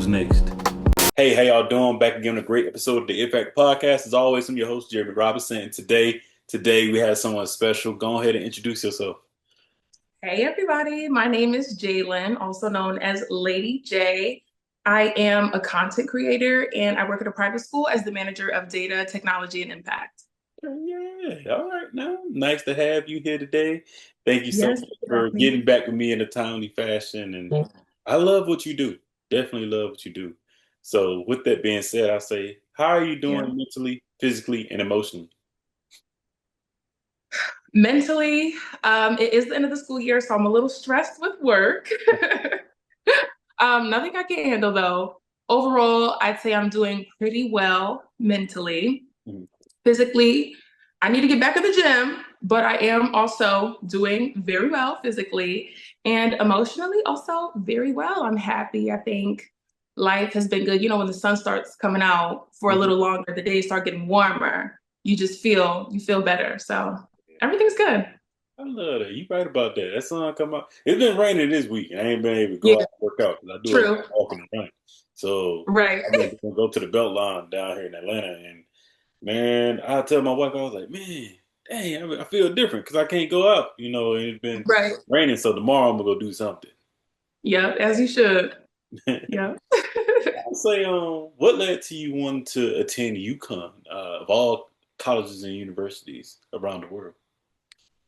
Who's next? Hey, how y'all doing? Back again with a great episode of the Impact Podcast. As always, I'm your host, Jeremy Robinson. And today we have someone special. Go ahead and introduce yourself. Hey everybody, my name is Jailen, also known as Lady J. I am a content creator and I work at a private school as the manager of data, technology, and impact. Yeah, all right now. Nice to have you here today. Thank you so Yes, much for getting back with me in a timely fashion. And I love what you do. Definitely love what you do. So with that being said, I say, how are you yeah. doing mentally, physically, and emotionally? Mentally, it is the end of the school year, so I'm a little stressed with work. Nothing I can handle though. Overall, I'd say I'm doing pretty well mentally. Mhm. Physically, I need to get back in the gym, but I am also doing very well physically and emotionally also very well. I'm happy. I think life has been good. You know, when the sun starts coming out for a Mhm. little longer, the days start getting warmer, you feel better. So everything's good. I love that. You right about that. That sun come out. It's been raining this week, and I ain't been able to go Yeah, out and work out because I do a lot true. of walking and running. So Right. I've been gonna go to the belt line down here in Atlanta, and man, I tell my wife, I was like, man, dang, I feel different because I can't go out, and it's been Right. raining. So tomorrow I'm gonna go do something. Yep, as you should. I'll Yep. say, what led to you wanting to attend UConn, of all colleges and universities around the world?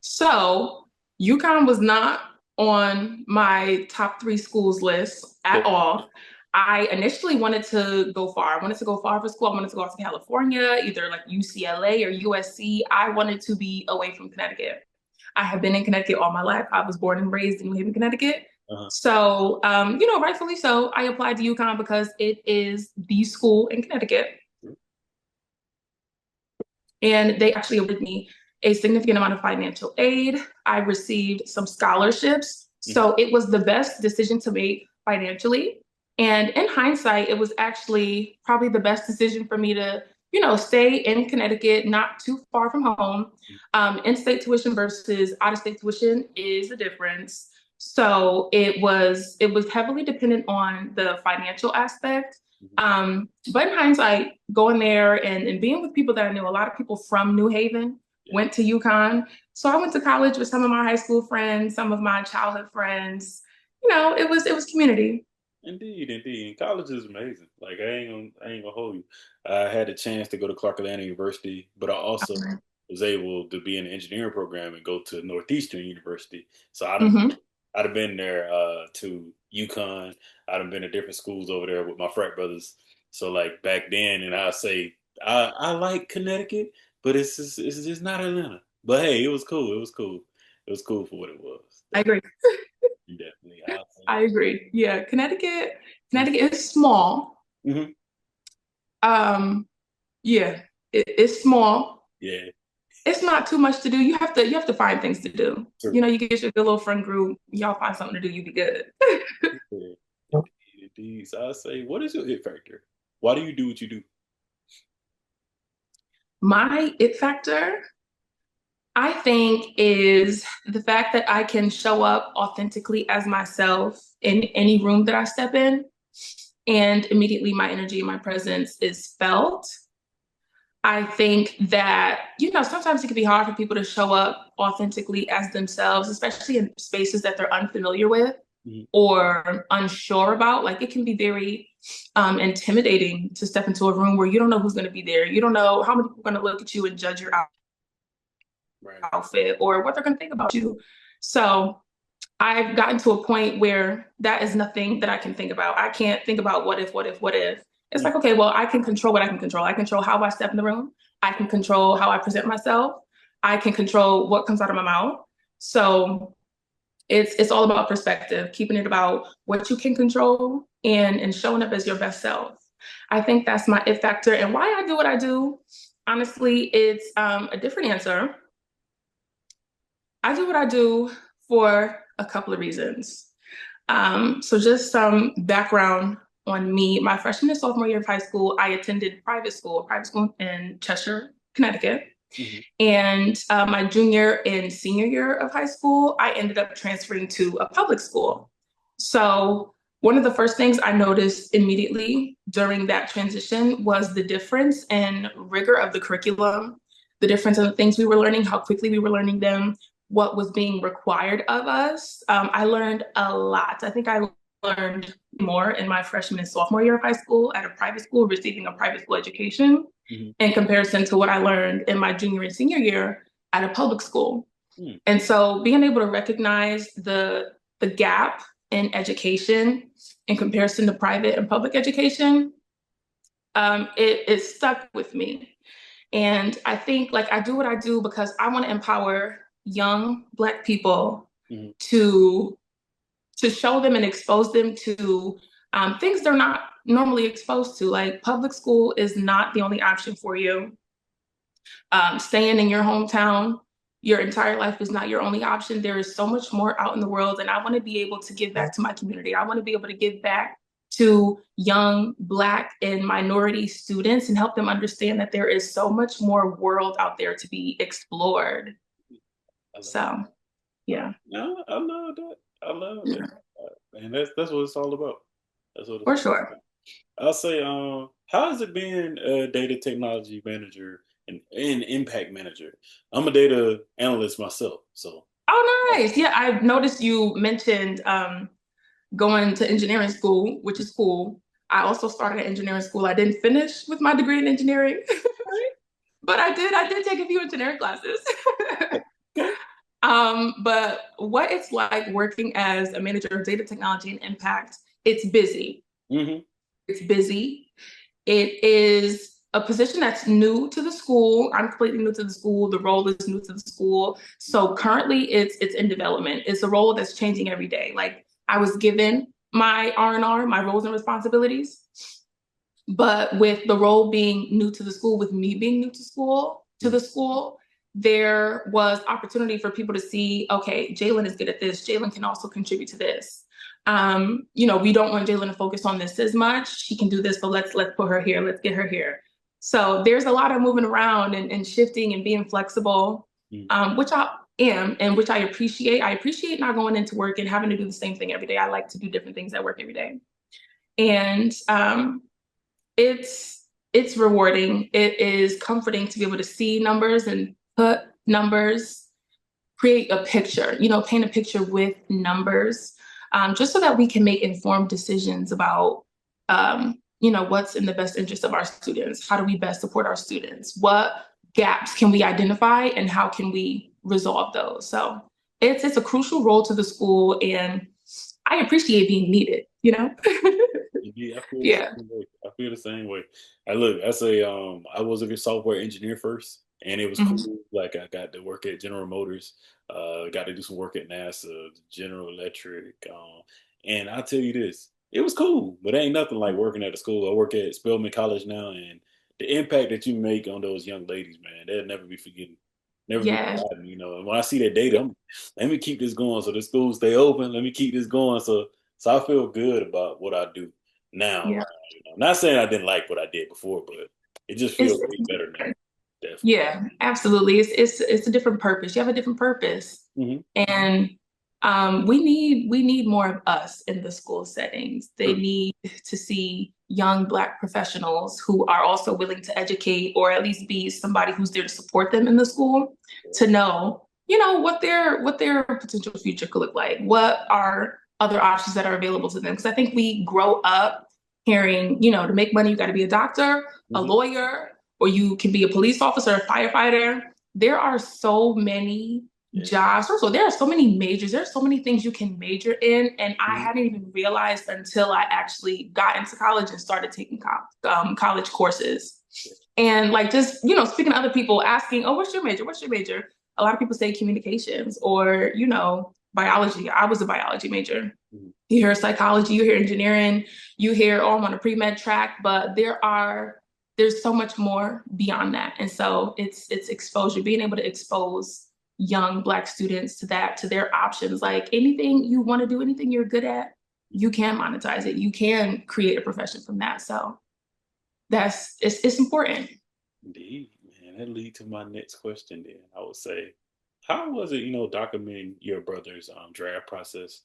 So UConn was not on my top three schools list Okay. at all. I initially wanted to go far. I wanted to go far for school. I wanted to go out to California, either like UCLA or USC. I wanted to be away from Connecticut. I have been in Connecticut all my life. I was born and raised in New Haven, Connecticut. Uh-huh. So, rightfully so, I applied to UConn because it is the school in Connecticut. And they actually awarded me a significant amount of financial aid. I received some scholarships. Mhm. So it was the best decision to make financially. And in hindsight, it was actually probably the best decision for me to, stay in Connecticut, not too far from home. In-state tuition versus out-of-state tuition is a difference. So it was heavily dependent on the financial aspect. Mhm. But in hindsight, going there and being with people that I knew, a lot of people from New Haven Yeah. went to UConn. So I went to college with some of my high school friends, some of my childhood friends. It was community. Indeed, indeed. And college is amazing. Like I ain't gonna hold you. I had a chance to go to Clark Atlanta University, but I also was able to be in the engineering program and go to Northeastern University. So Mm-hmm. I'd have been there to UConn. I'd have been to different schools over there with my frat brothers. So like back then, and I say I like Connecticut, but it's just not Atlanta. But hey, it was cool. It was cool. It was cool for what it was. I agree. Definitely. I'll say. I agree. Yeah, Connecticut is small. Mm-hmm. Um, yeah, it's small. Yeah. It's not too much to do. You have to find things to do. True. You get your good little friend group. Y'all find something to do. You be good. Yeah. Indeed, indeed. So I say, what is your it factor? Why do you do what you do? My it factor, I think, is the fact that I can show up authentically as myself in any room that I step in, and immediately my energy and my presence is felt. I think that, sometimes it can be hard for people to show up authentically as themselves, especially in spaces that they're unfamiliar with Mhm. or unsure about. Like it can be very intimidating to step into a room where you don't know who's going to be there. You don't know how many people are going to look at you and judge your Right. outfit or what they're going to think about you. So I've gotten to a point where that is nothing that I can think about. I can't think about what if, what if, what if. It's Mhm. like, okay, well, I can control what I can control. I control how I step in the room. I can control how I present myself. I can control what comes out of my mouth. So it's all about perspective, keeping it about what you can control and showing up as your best self. I think that's my it factor. And why I do what I do, honestly, it's a different answer. I do what I do for a couple of reasons. So just some background on me. My freshman and sophomore year of high school, I attended private school in Cheshire, Connecticut. Mhm. And my junior and senior year of high school, I ended up transferring to a public school. So One of the first things I noticed immediately during that transition was the difference in rigor of the curriculum, the difference in the things we were learning, how quickly we were learning them, what was being required of us. I learned a lot. I think I learned more in my freshman and sophomore year of high school at a private school, receiving a private school education, Mhm. in comparison to what I learned in my junior and senior year at a public school. Mm. And so being able to recognize the gap in education in comparison to private and public education, it stuck with me. And I think like I do what I do because I want to empower young Black people Mhm. to show them and expose them to things they're not normally exposed to. Like public school is not the only option for you. Staying in your hometown your entire life is not your only option. There is so much more out in the world, and I want to be able to give back to my community. I want to be able to give back to young Black and minority students and help them understand that there is so much more world out there to be explored. I love So, yeah, No, I love that. I love that. yeah, And that's what it's all about. That's what it's for all sure. about. I'll say, how has it been a data technology manager and impact manager? I'm a data analyst myself, so Oh, nice. Yeah, I've noticed you mentioned going to engineering school, which is cool. I also started at engineering school. I didn't finish with my degree in engineering, but I did take a few engineering classes. okay. But what it's like working as a manager of data technology and impact, it's busy. Hmm. It's busy. It is a position that's new to the school. I'm completely new to the school. The role is new to the school. So currently it's in development. It's a role that's changing every day. Like I was given my R&R, my roles and responsibilities, but with the role being new to the school, with me being new to the school, there was opportunity for people to see, okay, Jailen is good at this. Jailen can also contribute to this. We don't want Jailen to focus on this as much. She can do this, but let's put her here. Let's get her here. So there's a lot of moving around and shifting and being flexible, which I am and which I appreciate. I appreciate not going into work and having to do the same thing every day. I like to do different things at work every day. And it's rewarding. It is comforting to be able to see numbers and put numbers, create a picture, paint a picture with numbers, just so that we can make informed decisions about, what's in the best interest of our students. How do we best support our students? What gaps can we identify and how can we resolve those? So it's a crucial role to the school, and I appreciate being needed. Yeah, I feel the Yeah. same way. I feel the same way. I say, I was a software engineer first, and it was Mhm. cool. Like I got to work at General Motors, got to do some work at NASA, General Electric, and I'll tell you this, it was cool, but ain't nothing like working at a school. I work at Spelman College now, and the impact that you make on those young ladies, man, they'll never be forgetting, never be Yeah. forgotten. And when I see that data, let me keep this going so the schools stay open. Let me keep this going so I feel good about what I do now. Yeah. Not saying I didn't like what I did before, but it just It's, feels way better now. Definitely. yeah, absolutely. It's a different purpose. You have a different purpose, Hmm. and we need more of us in the school settings. They True. need to see young Black professionals who are also willing to educate, or at least be somebody who's there to support them in the school, to know, what their potential future could look like. What are other options that are available to them? Because I think we grow up hearing, to make money, you got to be a doctor, a Hmm. lawyer, or you can be a police officer, a firefighter. There are so many Yeah. jobs. First of all, there are so many majors. There are so many things you can major in. And I Hmm. hadn't even realized until I actually got into college and started taking college courses. And like just, speaking to other people, asking, oh, what's your major? What's your major? A lot of people say communications or, biology. I was a biology major. Hmm. You hear psychology, you hear engineering, you hear, oh, I'm on a pre-med track, but there's so much more beyond that. And so it's exposure, being able to expose young Black students to that, to their options. Like anything you want to do, anything you're good at, you can monetize it. You can create a profession from that. So it's important. Indeed, man. That lead to my next question. Then I would say, how was it, documenting your brother's draft process?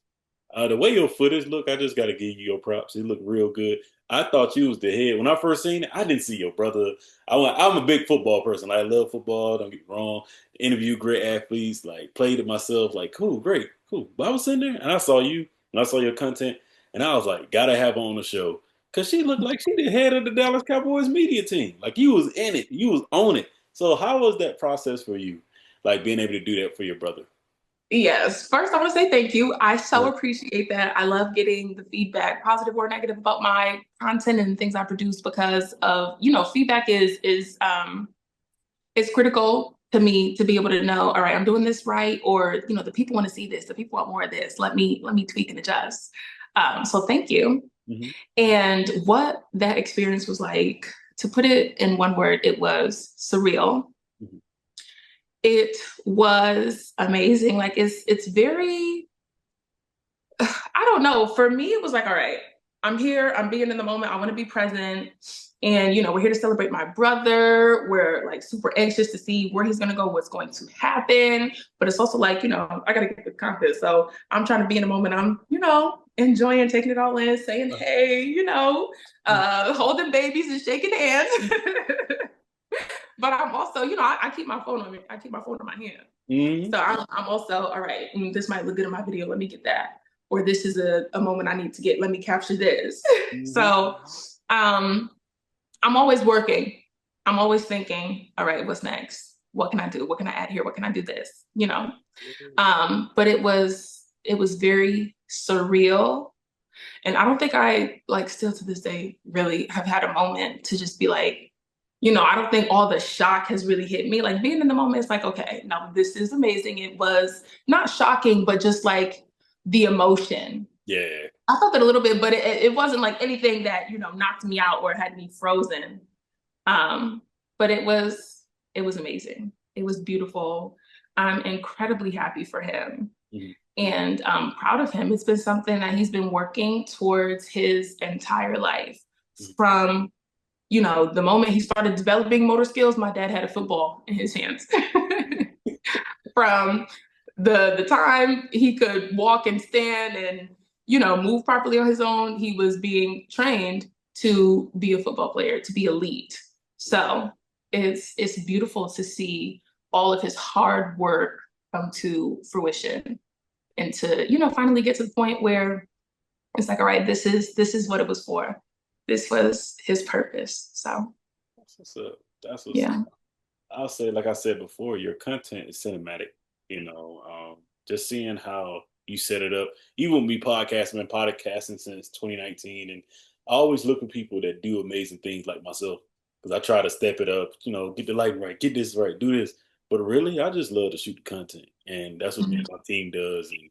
The way your footage look, I just got to give you your props. It look real good. I thought you was the head. When I first seen it, I didn't see your brother. I'm a big football person. I love football. Don't get me wrong. Interview great athletes. Like played it myself. Like cool, great, cool. But I was sitting there and I saw you and I saw your content and I was like, gotta have her on the show because she looked like she the head of the Dallas Cowboys media team. Like you was in it. You was on it. So how was that process for you? Like being able to do that for your brother? Yes. First, I want to say thank you. I so appreciate that. I love getting the feedback, positive or negative, about my content and things I produce because of, feedback is critical to me to be able to know, all right, I'm doing this right, or the people want to see this, the people want more of this. Let me tweak and adjust. So thank you. Mm-hmm. And what that experience was like, to put it in one word, it was surreal. Mm-hmm. It was amazing. Like it's very, I don't know. For me, it was like, all right, I'm here, I'm being in the moment, I want to be present. And we're here to celebrate my brother. We're like super anxious to see where he's gonna go, what's going to happen. But it's also like, I gotta get the content. So I'm trying to be in the moment. I'm, enjoying, taking it all in, saying, hey, holding babies and shaking hands. But I'm also, I keep my phone on me. I keep my phone in my hand. Mm-hmm. So I'm also, all right, this might look good in my video. Let me get that. Or this is a moment I need to get. Let me capture this. Mm-hmm. So I'm always working. I'm always thinking, all right, what's next? What can I do? What can I add here? What can I do this? But it was very surreal. And I don't think I still to this day really have had a moment to just be like, I don't think all the shock has really hit me. Like being in the moment, it's like, okay, no, this is amazing. It was not shocking, but just like the emotion. Yeah. I felt it a little bit, but it wasn't like anything that, knocked me out or had me frozen. But it was amazing. It was beautiful. I'm incredibly happy for him. Mm-hmm. And I'm proud of him. It's been something that he's been working towards his entire life. Mm-hmm. From the moment he started developing motor skills, my dad had a football in his hands. From the time he could walk and stand and, move properly on his own, he was being trained to be a football player, to be elite. So it's beautiful to see all of his hard work come to fruition and to, finally get to the point where it's like, all right, this is what it was for. This was his purpose. So that's what's up. That's what's yeah. up. I'll say, like I said before, your content is cinematic. Just seeing how you set it up. Even with me podcasting since 2019, and I always look for people that do amazing things like myself because I try to step it up. Get the lighting right, get this right, do this. But really, I just love to shoot the content, and that's what me and my team does. And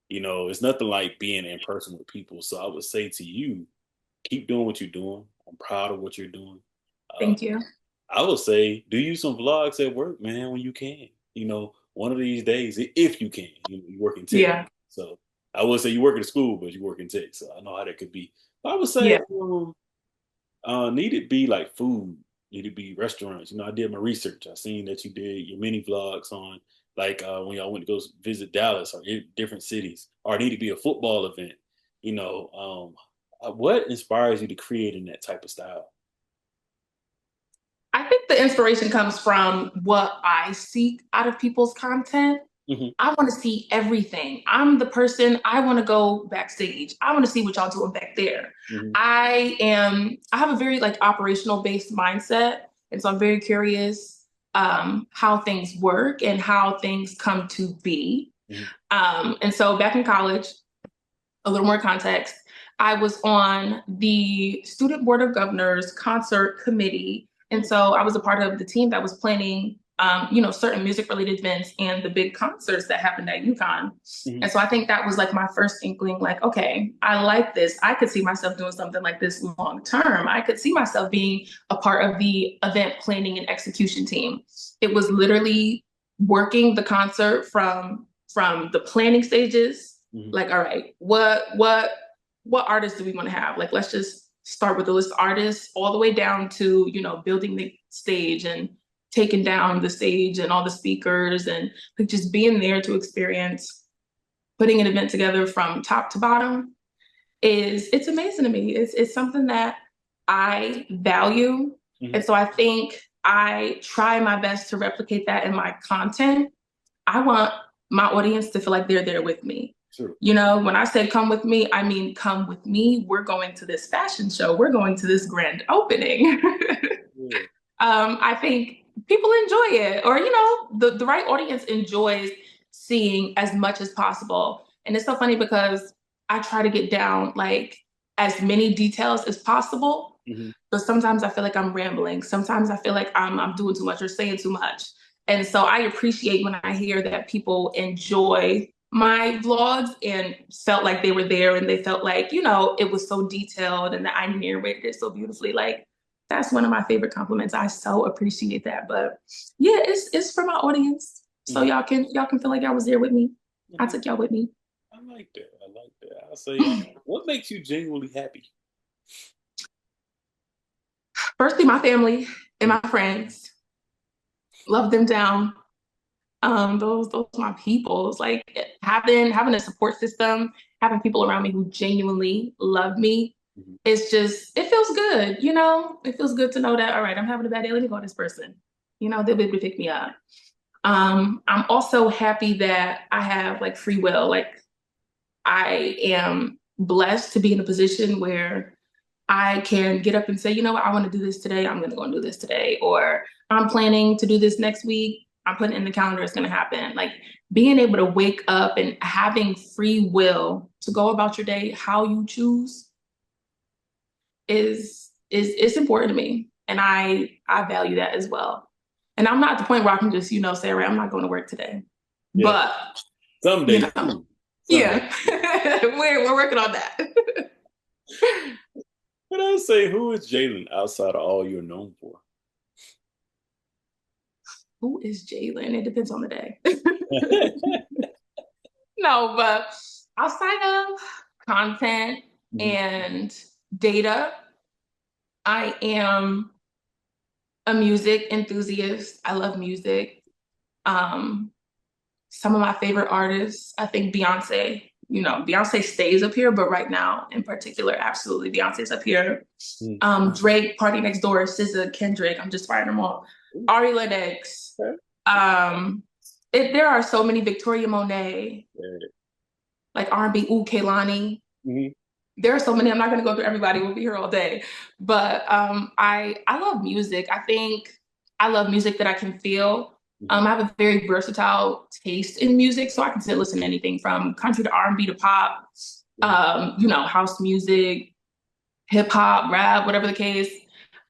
it's nothing like being in person with people. So I would say to you, keep doing what you're doing. I'm proud of what you're doing. Thank you. I would say do you some vlogs at work, man, when you can. One of these days, if you can. You work in tech. Yeah. So I would say you work at a school, but you work in tech. So I know how that could be. But I would say Yeah. need it be like food, need to be restaurants. I did my research. I seen that you did your mini vlogs on like when y'all went to go visit Dallas or different cities, or it need to be a football event. What inspires you to create in that type of style? I think the inspiration comes from what I seek out of people's content. Mm-hmm. I want to see everything. I'm the person, I want to go backstage. I want to see what y'all doing back there. Mm-hmm. I have a very operational based mindset. And so I'm very curious how things work and how things come to be. Mm-hmm. And so back in college, a little more context, I was on the Student Board of Governors concert committee. And so I was a part of the team that was planning, certain music related events and the big concerts that happened at UConn. Mm-hmm. And so I think that was my first inkling, okay, I like this. I could see myself doing something like this long term. I could see myself being a part of the event planning and execution team. It was literally working the concert from the planning stages. Mm-hmm. All right, what artists do we want to have? Let's just start with the list of artists all the way down to, building the stage and taking down the stage and all the speakers and just being there to experience putting an event together from top to bottom it's amazing to me. It's something that I value. Hmm. And so I think I try my best to replicate that in my content. I want my audience to feel like they're there with me. True. You know, when I say come with me, I mean come with me. We're going to this fashion show. We're going to this grand opening. Yeah. I think people enjoy it, or the right audience enjoys seeing as much as possible. And it's so funny because I try to get down like as many details as possible, Hmm. but sometimes I feel like I'm rambling. Sometimes I feel like I'm doing too much or saying too much. And so I appreciate when I hear that people enjoy my vlogs and felt like they were there and they felt like, it was so detailed and that I narrated it so beautifully. Like that's one of my favorite compliments. I so appreciate that. But yeah, it's for my audience. So Hmm. y'all can feel like y'all was there with me. I took y'all with me. I like that. I like that. I'll say, what makes you genuinely happy? Firstly, my family and my friends. Love them down. Those are my people. It's like having a support system, having people around me who genuinely love me. Hmm. It feels good. It feels good to know that, all right, I'm having a bad day. Let me call this person. They'll be able to pick me up. I'm also happy that I have like free will. Like I am blessed to be in a position where I can get up and say, you know what, I want to do this today. I'm going to go and do this today. Or I'm planning to do this next week. I'm putting it in the calendar. It's going to happen. Like being able to wake up and having free will to go about your day how you choose is important to me. And I value that as well. And I'm not at the point where I can just, say, right, I'm not going to work today. Yeah. But, Some you days know, too. Some days. yeah, we're working on that. But I'll say, who is Jailen outside of all you're known for? Who is Jailen? It depends on the day. No, but outside of content Mhm. and data, I am a music enthusiast. I love music. Um, some of my favorite artists, I think Beyonce. Beyonce stays up here, but right now, in particular, absolutely Beyonce's up here. Mhm. Drake, Party Next Door, SZA, Kendrick. I'm just firing them all. Ari Lennox. Okay. Um, there are so many. Victoria Monet, Yeah. like R&B. Ooh, Kehlani. Mhm. There are so many. I'm not going to go through everybody. We'll be here all day. But I love music. I think I love music that I can feel. Mhm. I have a very versatile taste in music, so I can sit and listen to anything from country to R&B to pop, Mhm. house music, hip hop, rap, whatever the case.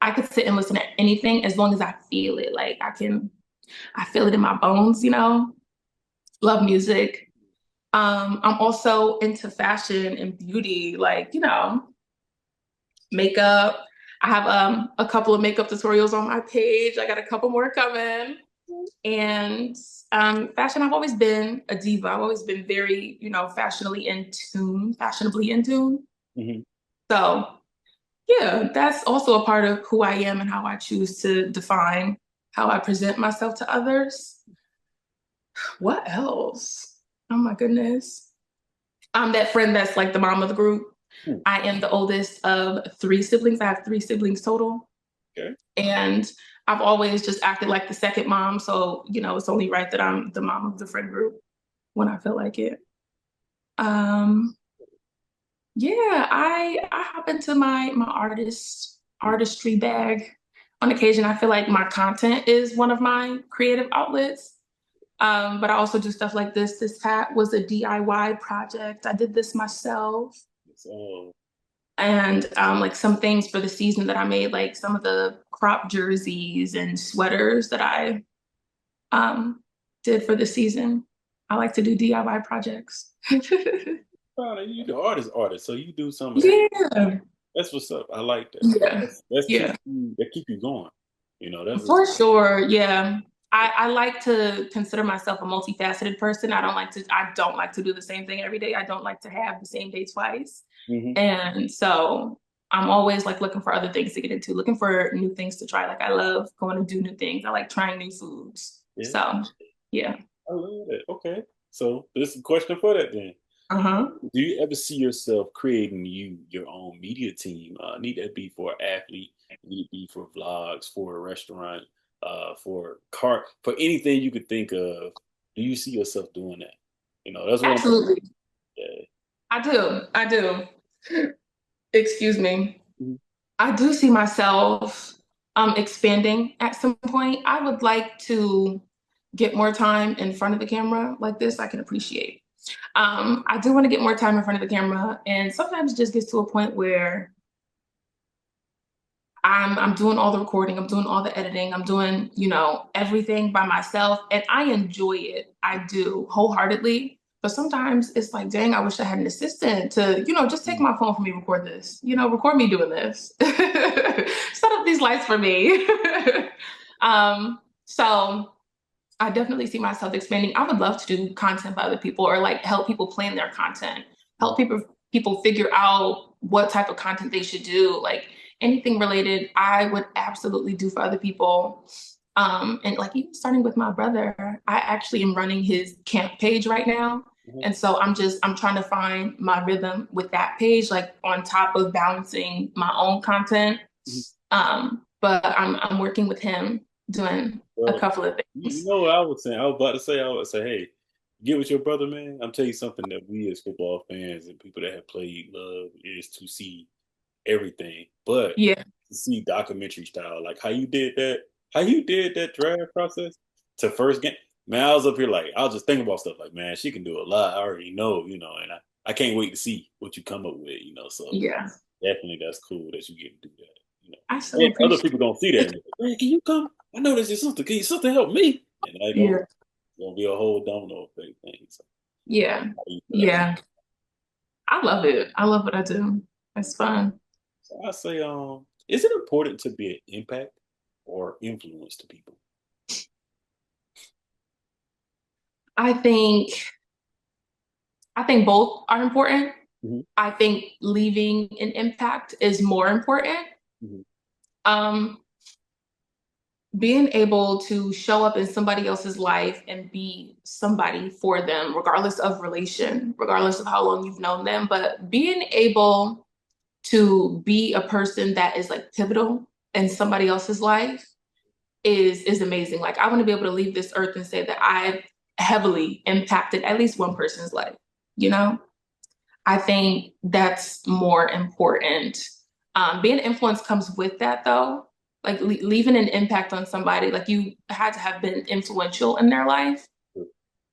I could sit and listen to anything as long as I feel it. Like I feel it in my bones. Love music. I'm also into fashion and beauty, like, makeup. I have a couple of makeup tutorials on my page. I got a couple more coming. And fashion, I've always been a diva. I've always been very, fashionably in tune. Mhm. So yeah, that's also a part of who I am and how I choose to define how I present myself to others. What else? Oh my goodness. I'm that friend that's like the mom of the group. Mhm. I am the oldest of three siblings. I have three siblings total. Okay. And I've always just acted like the second mom. So, it's only right that I'm the mom of the friend group when I feel like it. Um, yeah, I hop into my artistry bag. On occasion, I feel like my content is one of my creative outlets. But I also do stuff like this. This hat was a DIY project. I did this myself. So, And like some things for the season that I made, like some of the crop jerseys and sweaters that I did for the season. I like to do DIY projects. you the artist, so you do some of that. Yeah, That's what's up. I like that. yeah, That's yeah, keep you going. That's what's for sure. Yeah. I like to consider myself a multifaceted person. I don't like to do the same thing every day. I don't like to have the same day twice. hmm And so I'm always like looking for other things to get into, looking for new things to try. Like I love going to do new things. I like trying new foods. Yeah, So yeah. I love that. Okay. So this is a question for that then. Uh-huh. Do you ever see yourself creating your own media team? Need that be for an athlete, need it be for vlogs, for a restaurant, for car, for anything you could think of. Do you see yourself doing that? That's what I'm. Absolutely. Yeah. I do. I do. Excuse me. Mhm. I do see myself expanding at some point. I would like to get more time in front of the camera like this. I can appreciate. I do want to get more time in front of the camera, and sometimes it just gets to a point where I'm doing all the recording, I'm doing all the editing, I'm doing, everything by myself, and I enjoy it. I do wholeheartedly. But sometimes it's like, dang, I wish I had an assistant to, just take Mhm. my phone for me, record this, record me doing this. Set up these lights for me. So I definitely see myself expanding. I would love to do content for other people or like help people plan their content, help people figure out what type of content they should do. Like anything related, I would absolutely do for other people. And like even starting with my brother, I actually am running his camp page right now. Mhm. And so I'm trying to find my rhythm with that page, like on top of balancing my own content. Mhm. But I'm working with him doing a Well, couple of you things. know what I was saying? I was about to say, I would say, hey, get with your brother, man. I'm telling you something that we as football fans and people that have played love is to see everything, but Yeah, to see documentary style, like how you did that draft process to first game. Man, I was up here like I was just thinking about stuff like, man, she can do a lot. I already know, and I can't wait to see what you come up with. So yeah. definitely that's cool that you get to do that. I so And other appreciate people don't see that. it. And they're like, man, can you come? I know this is something. Can you something help me? And I go, Yeah, it's gonna be a whole domino effect thing. So yeah, I use that. yeah. I love it. I love what I do. It's fun. So I say, is it important to be an impact or influence to people? I think I think both are important. Hmm. I think leaving an impact is more important. Hmm. Um, being able to show up in somebody else's life and be somebody for them, regardless of relation, regardless of how long you've known them, but being able to be a person that is like pivotal in somebody else's life is amazing. Like I want to be able to leave this earth and say that I've heavily impacted at least one person's life, you know? I think that's more important. Being influenced comes with that though. Like leaving an impact on somebody, like you had to have been influential in their life.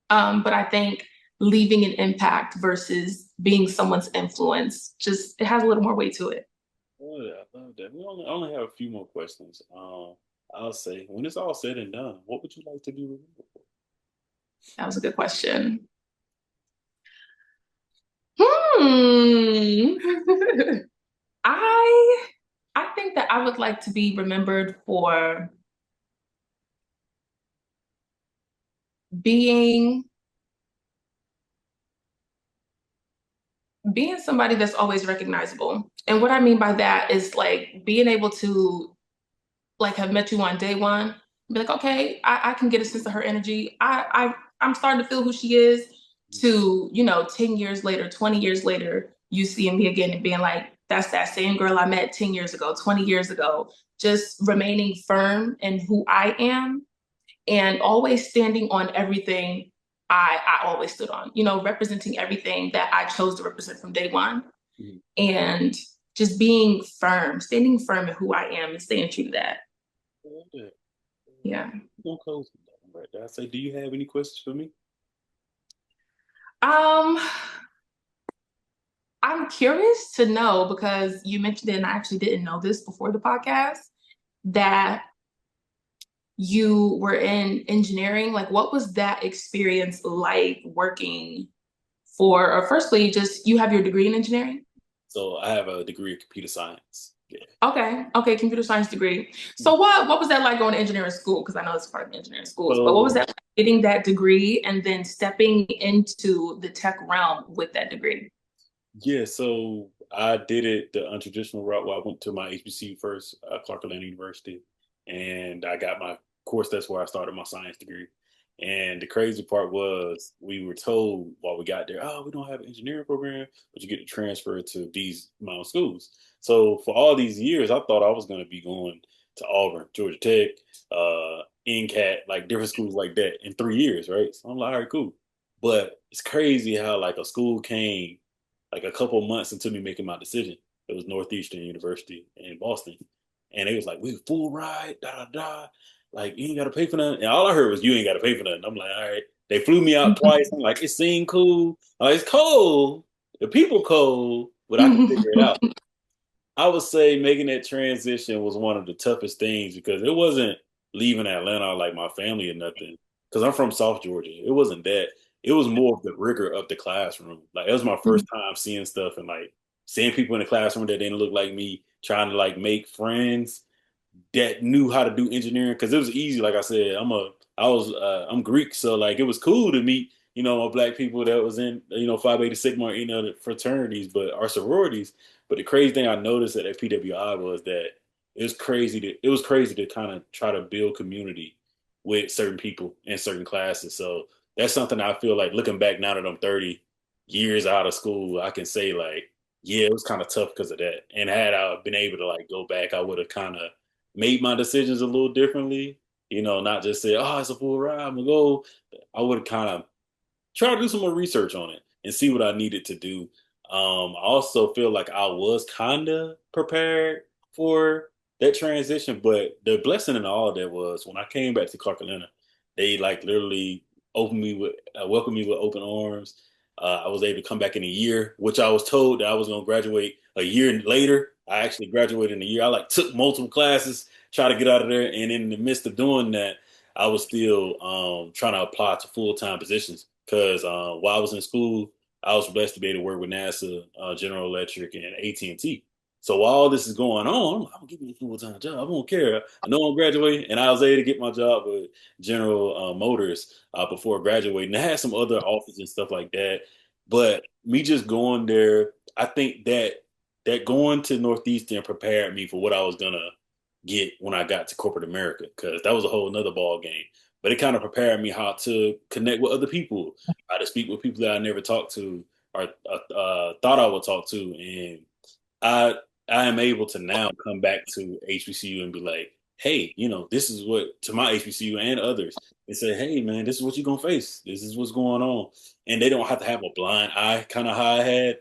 But I think leaving an impact versus being someone's influence, just it has a little more weight to it. Oh yeah, I love that. We only have a few more questions. I'll say, when it's all said and done, what would you like to be remembered for? That was a good question. Hmm. I I think that I would like to be remembered for being being somebody that's always recognizable. And what I mean by that is like being able to like have met you on day one, be like, okay, I can get a sense of her energy. I'm starting to feel who she is to, 10 years later, 20 years later, you seeing me again and being like, that's that same girl I met 10 years ago, 20 years ago, just remaining firm in who I am and always standing on everything I always stood on, representing everything that I chose to represent from day one Mhm. and just being firm, standing firm in who I am and staying true to that. I love that. Yeah. We're gonna close with that one right there. I say, do you have any questions for me? Um, I'm curious to know because you mentioned it and I actually didn't know this before the podcast that you were in engineering. Like, what was that experience like working for, or firstly, just you have your degree in engineering? So I have a degree in computer science. Yeah. Okay, okay, computer science degree. So what was that like going to engineering school? Because I know it's part of engineering schools, but what was So that like getting that degree and then stepping into the tech realm with that degree? yeah, so I did it the untraditional route where I went to my HBCU first, Clark Atlanta University, and I got my course. That's where I started my science degree. And the crazy part was we were told while we got there, oh, we don't have an engineering program, but you get to transfer to these amount of schools. So for all these years, I thought I was going to be going to Auburn, Georgia Tech, NCAT, like different schools like that in 3 years, right? So I'm like, all right, cool. But it's crazy how like a school came like a couple months into me making my decision. It was Northeastern University in Boston. And they was like, we full ride, da da da. Like, you ain't got to pay for nothing. And all I heard was, you ain't got to pay for nothing. I'm like, all right. They flew me out twice. I'm like, it seemed cool. I'm like, it's cold. The people cold, but I can figure it out. I would say making that transition was one of the toughest things because it wasn't leaving Atlanta like my family or nothing. Because I'm from South Georgia. It wasn't that. It was more of the rigor of the classroom. Like, it was my first time seeing stuff and like seeing people in the classroom that didn't look like me, trying to like make friends that knew how to do engineering because it was easy. Like I said, I'm Greek, so like it was cool to meet black people that was in Phi Beta Sigma, the fraternities, but our sororities. But the crazy thing I noticed at PWI was that it was crazy to kind of try to build community with certain people in certain classes. So that's something I feel like looking back now that I'm 30 years out of school, I can say like, yeah, it was kind of tough because of that. And had I been able to like go back, I would have kind of made my decisions a little differently. Not just say, "Oh, it's a full ride, I'm gonna go." I would kind of try to do some more research on it and see what I needed to do. I also feel like I was kind of prepared for that transition, but the blessing in all of that was when I came back to Clark Atlanta, they like literally welcomed me with open arms. I was able to come back in a year, which I was told that I was going to graduate a year later. I actually graduated in a year. I like took multiple classes, try to get out of there, and in the midst of doing that, I was still trying to apply to full time positions because while I was in school, I was blessed to be able to work with NASA, General Electric, and AT&T. So while all this is going on, I'm like, I'm giving you a full time job. I won't care. I know I'm graduating, and I was able to get my job with General Motors before graduating. I had some other offers and stuff like that, but me just going there, I think that going to Northeastern prepared me for what I was gonna get when I got to corporate America because that was a whole nother ball game. But it kind of prepared me how to connect with other people, how to speak with people that I never talked to or thought I would talk to, and I I am able to now come back to HBCU and be like, hey, this is what to my HBCU and others and say, hey man, this is what you're gonna face. This is what's going on. And they don't have to have a blind eye kind of how I had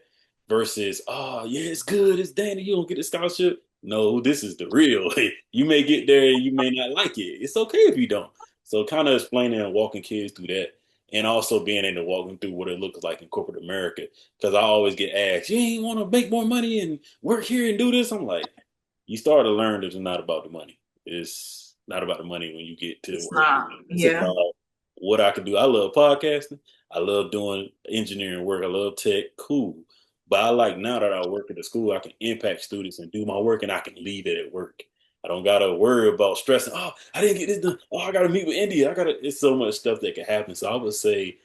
versus, oh yeah, it's good, it's Danny, you don't get a scholarship. No, this is the real. You may get there, you may not like it. It's okay if you don't. So kind of explaining and walking kids through that and also being able to walk them through what it looks like in corporate America. Because I always get asked, you ain't want to make more money and work here and do this. I'm like, you start to learn that it's not about the money. It's not about the money when you get to It's work. not. It's Yeah. about what I can do. I love podcasting. I love doing engineering work. I love tech. Cool. But I like now that I work at the school, I can impact students and do my work and I can leave it at work. I don't gotta worry about stressing. Oh, I didn't get this done. Oh, I gotta meet with India. It's so much stuff that can happen. So I would say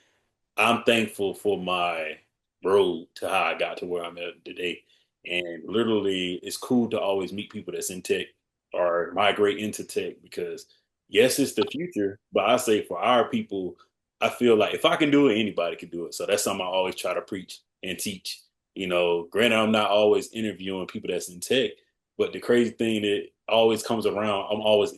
I'm thankful for my road to how I got to where I'm at today. And literally, it's cool to always meet people that's in tech or migrate into tech because, yes, it's the future. But I say for our people, I feel like if I can do it, anybody can do it. So that's something I always try to preach and teach. Granted, I'm not always interviewing people that's in tech, but the crazy thing that always comes around, I'm always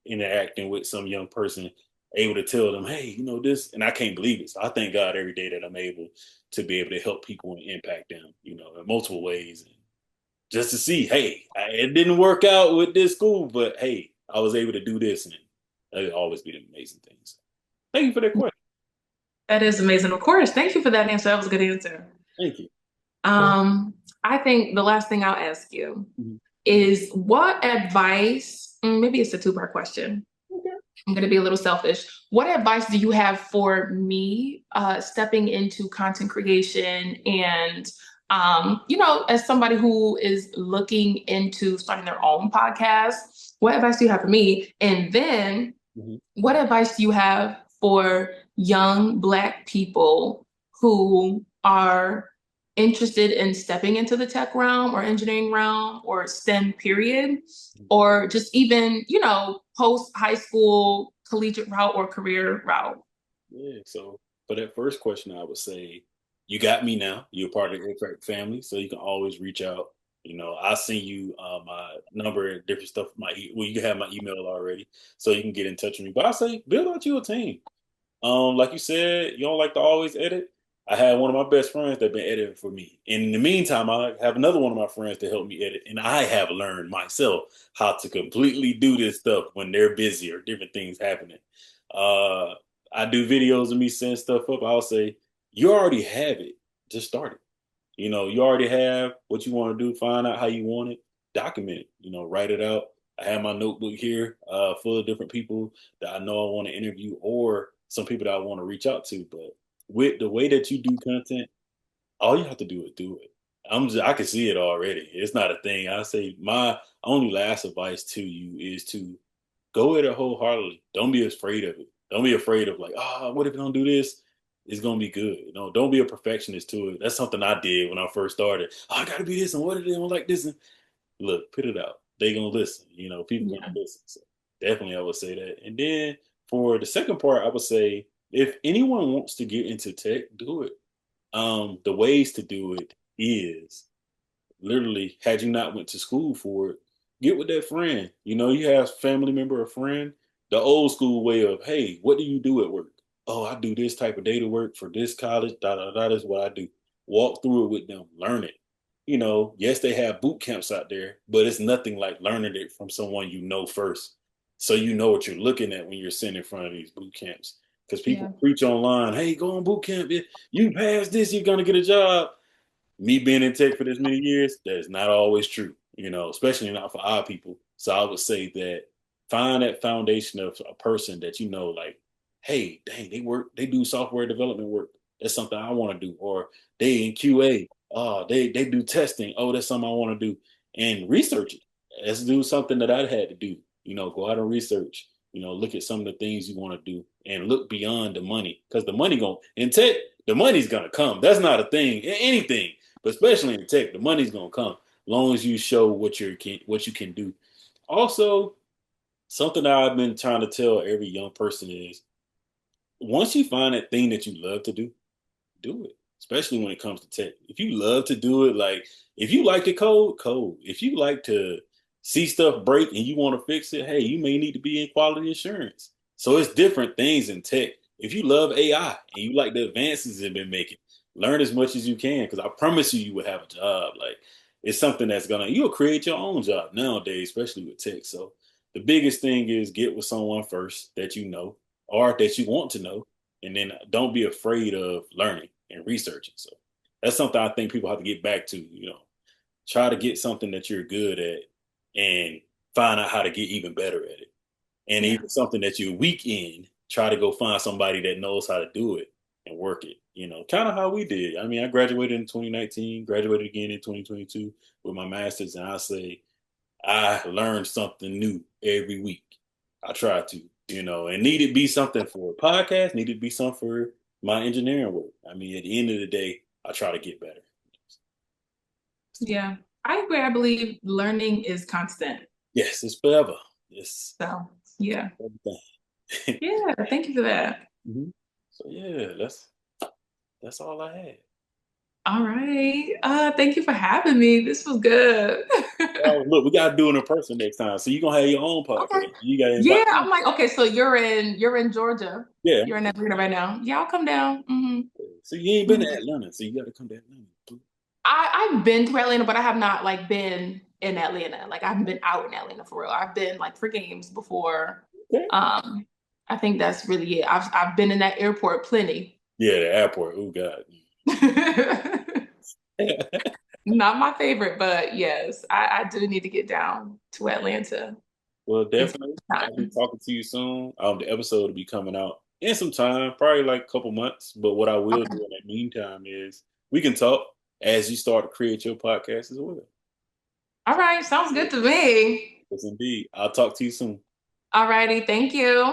interacting with some young person able to tell them, hey, this, and I can't believe it. So I thank God every day that I'm able to be able to help people and impact them, in multiple ways. And just to see, hey, it didn't work out with this school, but hey, I was able to do this, and it'll always be an amazing thing. So thank you for that question. That is amazing. Of course. Thank you for that answer. That was a good answer. Thank you. I think the last thing I'll ask you Mhm. is what advice, maybe it's a two-part question. Okay. I'm going to be a little selfish. What advice do you have for me stepping into content creation and, as somebody who is looking into starting their own podcast, what advice do you have for me? And then Mhm. what advice do you have for young Black people who are interested in stepping into the tech realm or engineering realm or STEM period, or just even, post high school collegiate route or career route? Yeah. So for that first question, I would say you got me now. You're part of the Aircraft family, so you can always reach out. I send you my number and different stuff. Well, you can have my email already, so you can get in touch with me. But I say build out you a team. Like you said, you don't like to always edit. I had one of my best friends that been editing for me. And in the meantime, I have another one of my friends to help me edit. And I have learned myself how to completely do this stuff when they're busy or different things happening. Uh, I do videos of me setting stuff up. I'll say, you already have it. Just start it. You already have what you want to do, find out how you want it, document it, write it out. I have my notebook here full of different people that I know I want to interview or some people that I want to reach out to. But with the way that you do content, all you have to do is do it. I can see it already. It's not a thing. I say my only last advice to you is to go at it wholeheartedly. Don't be afraid of it. Don't be afraid of like, what if I don't do this? It's gonna be good. Don't be a perfectionist to it. That's something I did when I first started. I gotta be this and what if they don't like this? And look, put it out. They gonna listen. People Yeah. gonna listen. So definitely I would say that. And then for the second part, I would say if anyone wants to get into tech, do it. The ways to do it is literally had you not went to school for it, get with that friend. You have family member or friend, the old school way of, hey, what do you do at work? Oh, I do this type of data work for this college, da da da, is what I do. Walk through it with them, learn it. Yes, they have boot camps out there, but it's nothing like learning it from someone you know first. So you know what you're looking at when you're sitting in front of these boot camps. Because people Yeah. preach online, hey, go on boot camp. If you pass this, you're gonna get a job. Me being in tech for this many years, that is not always true, especially not for our people. So I would say that find that foundation of a person that like, hey, dang, they do software development work. That's something I want to do. Or they in QA, they do testing. Oh, that's something I want to do. And research it. Let's do something that I had to do. Go out and research. Look at some of the things you want to do and look beyond the money. Because the money in tech, the money's gonna come. That's not a thing. Anything. But especially in tech, the money's gonna come long as you show what you can do. Also, something that I've been trying to tell every young person is once you find that thing that you love to do it, especially when it comes to tech. If you love to do it, like if you like to code. If you like to see stuff break and you want to fix it, hey, you may need to be in quality assurance. So it's different things in tech. If you love AI and you like the advances it's been making, learn as much as you can because I promise you will have a job. Like it's something that's you'll create your own job nowadays, especially with tech. So the biggest thing is get with someone first that you know or that you want to know and then don't be afraid of learning and researching. So that's something I think people have to get back to. Try to get something that you're good at and find out how to get even better at it. And Yeah. even something that you're weak in, try to go find somebody that knows how to do it and work it. Kind of how we did. I mean, I graduated in 2019, graduated again in 2022 with my master's, and I say I learned something new every week. I try to, and need it be something for a podcast, need it be something for my engineering work. I mean, at the end of the day, I try to get better. Yeah. I agree. I believe learning is constant. Yes, it's forever. It's So, yeah. everything. Yeah. Thank you for that. Mhm. So yeah, that's all I had. All right. Thank you for having me. This was good. Oh, look, we gotta do it in person next time. So you're gonna have your own Okay. podcast. You gotta Yeah, invite me. I'm like, okay, so you're in Georgia. Yeah. You're in Atlanta right now. Yeah, I'll come down. So you ain't been to Atlanta, so you gotta come to Atlanta. I've been to Atlanta, but I have not like been in Atlanta. Like I haven't been out in Atlanta for real. I've been like for games before. Okay. Um, I think that's really it. I've been in that airport plenty. Yeah, the airport. Oh God. Not my favorite, but yes, I do need to get down to Atlanta Well, and spend definitely. I'll be time. talking to you soon. The episode will be coming out in some time, probably like a couple months. But what I will do Okay. in the meantime is we can talk as you start to create your podcast as well. All right, sounds Yes, good to me. indeed. I'll talk to you soon. All righty, thank you.